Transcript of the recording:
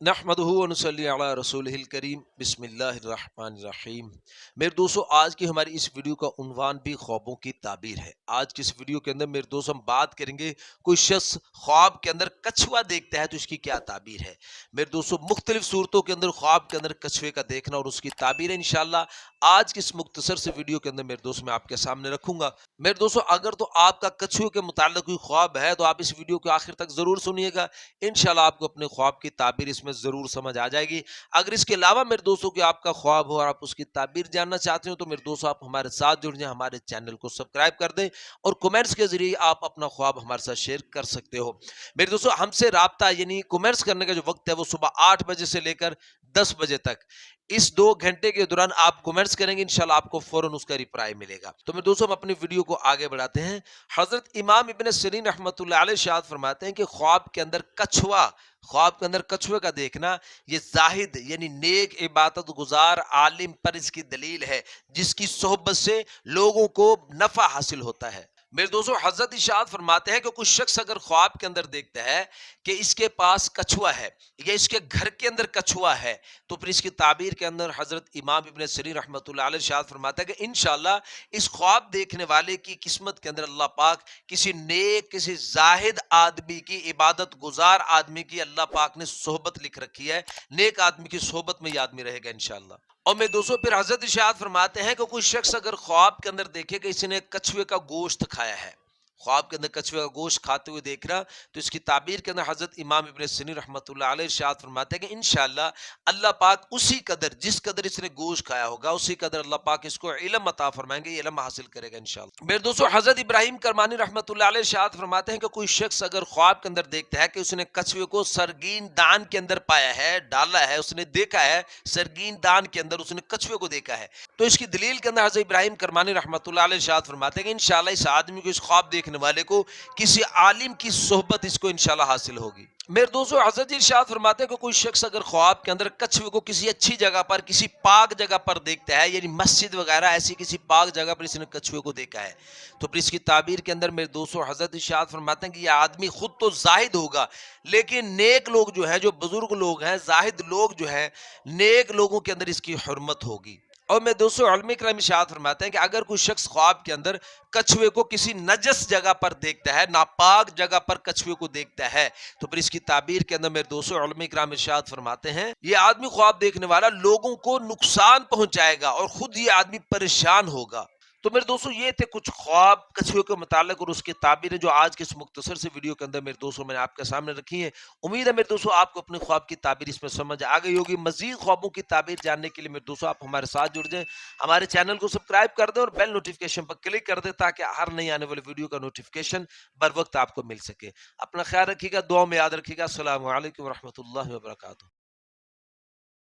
نحمدہ و نصلی علی رسولہ الکریم بسم اللہ الرحمن الرحیم۔ میرے دوستو، آج کی ہماری اس ویڈیو کا عنوان بھی خوابوں کی تعبیر ہے۔ آج کی اس ویڈیو کے اندر میرے دوستو ہم بات کریں گے، کوئی شخص خواب کے اندر کچھوا دیکھتا ہے تو اس کی کیا تعبیر ہے۔ میرے دوستو، مختلف صورتوں کے اندر خواب کے اندر کچھوے کا دیکھنا اور اس کی تعبیر ہے، انشاءاللہ آج کی اس مختصر سے ویڈیو کے اندر میرے دوست میں آپ کے سامنے رکھوں گا۔ میرے دوستو، اگر تو آپ کا کچھوے کے متعلق کوئی خواب ہے تو آپ اس ویڈیو کو آخر تک ضرور سنیے گا، انشاءاللہ آپ کو اپنے خواب کی تعبیر اس میں ضرور سمجھ آ جائے گی۔ اگر اس کے علاوہ میرے دوستوں کہ آپ کا خواب ہو اور آپ اس کی تعبیر جاننا چاہتے ہو تو میرے دوستوں آپ ہمارے ساتھ جڑ جائیں، ہمارے چینل کو سبسکرائب کر دیں اور کومنٹس کے ذریعے آپ اپنا خواب ہمارے ساتھ شیئر کر سکتے ہو۔ میرے دوستوں، ہم سے رابطہ یعنی کومنٹس کرنے کا جو وقت ہے وہ صبح 8 بجے سے لے کر 10 بجے تک، اس 2 گھنٹے کے دوران آپ کومنٹس کریں گے، انشاءاللہ آپ کو فوراً اس کا ریپلائی ملے گا۔ تو میرے دوستوں، ہم اپنی ویڈیو کو آگے بڑھاتے ہیں۔ حضرت امام ابن سیرین رحمۃ اللہ علیہ ارشاد فرماتے ہیں کہ خواب کے اندر کچھوے کا دیکھنا یہ زاہد یعنی نیک عبادت گزار عالم پر اس کی دلیل ہے، جس کی صحبت سے لوگوں کو نفع حاصل ہوتا ہے۔ میرے دوستو، حضرت ارشاد فرماتے ہیں کہ کوئی شخص اگر خواب کے اندر دیکھتا ہے کہ اس کے پاس کچھوا ہے یا اس کے گھر کے اندر کچھوا ہے تو پھر اس کی تعبیر کے اندر حضرت امام ابن سیرین رحمۃ اللہ علیہ ارشاد فرماتا ہے کہ انشاءاللہ اس خواب دیکھنے والے کی قسمت کے اندر اللہ پاک کسی نیک، کسی زاہد آدمی کی، عبادت گزار آدمی کی اللہ پاک نے صحبت لکھ رکھی ہے، نیک آدمی کی صحبت میں یہ آدمی رہے گا انشاءاللہ۔ اور میں دوستوں پھر حضرت ارشاد فرماتے ہیں کہ کوئی شخص اگر خواب کے اندر دیکھے کہ اس نے کچھوے کا گوشت کھایا ہے، خواب کے اندر کچھوے کا گوشت کھاتے ہوئے دیکھ رہا، تو اس کی تعبیر کے اندر حضرت امام ابن سیرین رحمۃ اللہ علیہ ارشاد فرماتے ہیں کہ انشاءاللہ اللہ پاک اسی قدر، جس قدر اس نے گوشت کھایا ہوگا اسی قدر اللہ پاک اس کو علم عطا فرمائیں گے، یہ علم حاصل کرے گا انشاءاللہ۔ میرے دوستو، حضرت ابراہیم کرمانی رحمۃ اللہ علیہ ارشاد فرماتے ہیں کہ کوئی شخص اگر خواب کے اندر دیکھتا ہے کہ اس نے کچھوے کو سرگین دان کے اندر پایا ہے، ڈالا ہے، اس نے دیکھا ہے سرگین دان کے اندر اس نے کچھوے کو دیکھا ہے، تو اس کی دلیل کے اندر حضرت ابراہیم کرمانی رحمۃ اللہ علیہ ارشاد فرماتے ہیں کہ انشاءاللہ اس آدمی کو، اس خواب دیکھنے والے کو کسی عالم کی صحبت اس کو انشاءاللہ حاصل ہوگی۔ میرے دوستو، حضرت ارشاد فرماتے ہیں کہ کوئی شخص اگر خواب کے اندر کچھوے کو کسی اچھی جگہ پر، کسی پاک جگہ پر دیکھتا ہے، یعنی مسجد وغیرہ ایسی کسی پاک جگہ پر اس نے کچھوے کو دیکھا ہے، تو پھر اس کی تعبیر کے اندر میرے دوستو حضرت ارشاد فرماتے ہیں کہ یہ آدمی خود تو زاہد ہوگا، لیکن نیک لوگ جو ہیں، جو بزرگ لوگ ہیں، زاہد لوگ جو ہیں، نیک لوگوں کے اندر اس کی حرمت ہوگی۔ اور میں دوستو علماء کرام ارشاد فرماتے ہیں کہ اگر کوئی شخص خواب کے اندر کچھوے کو کسی نجس جگہ پر دیکھتا ہے، ناپاک جگہ پر کچھوے کو دیکھتا ہے، تو پھر اس کی تعبیر کے اندر میرے دوستو علماء کرام ارشاد فرماتے ہیں یہ آدمی، خواب دیکھنے والا، لوگوں کو نقصان پہنچائے گا اور خود یہ آدمی پریشان ہوگا۔ تو میرے دوستو یہ تھے کچھ خواب کچھوے کے متعلق اور اس کی تعبیریں جو آج کے اس مختصر سے ویڈیو کے اندر میرے دوستو میں نے آپ کے سامنے رکھی ہیں۔ امید ہے میرے دوستو آپ کو اپنے خواب کی تعبیر اس میں سمجھ آ گئی ہوگی۔ مزید خوابوں کی تعبیر جاننے کے لیے میرے دوستو آپ ہمارے ساتھ جڑ جائیں، ہمارے چینل کو سبسکرائب کر دیں اور بیل نوٹیفیکیشن پر کلک کر دیں تاکہ ہر نئی آنے والی ویڈیو کا نوٹیفیکیشن بر وقت آپ کو مل سکے۔ اپنا خیال رکھیے گا، دعاؤں میں یاد رکھیے گا۔ السلام علیکم ورحمۃ اللہ وبرکاتہ۔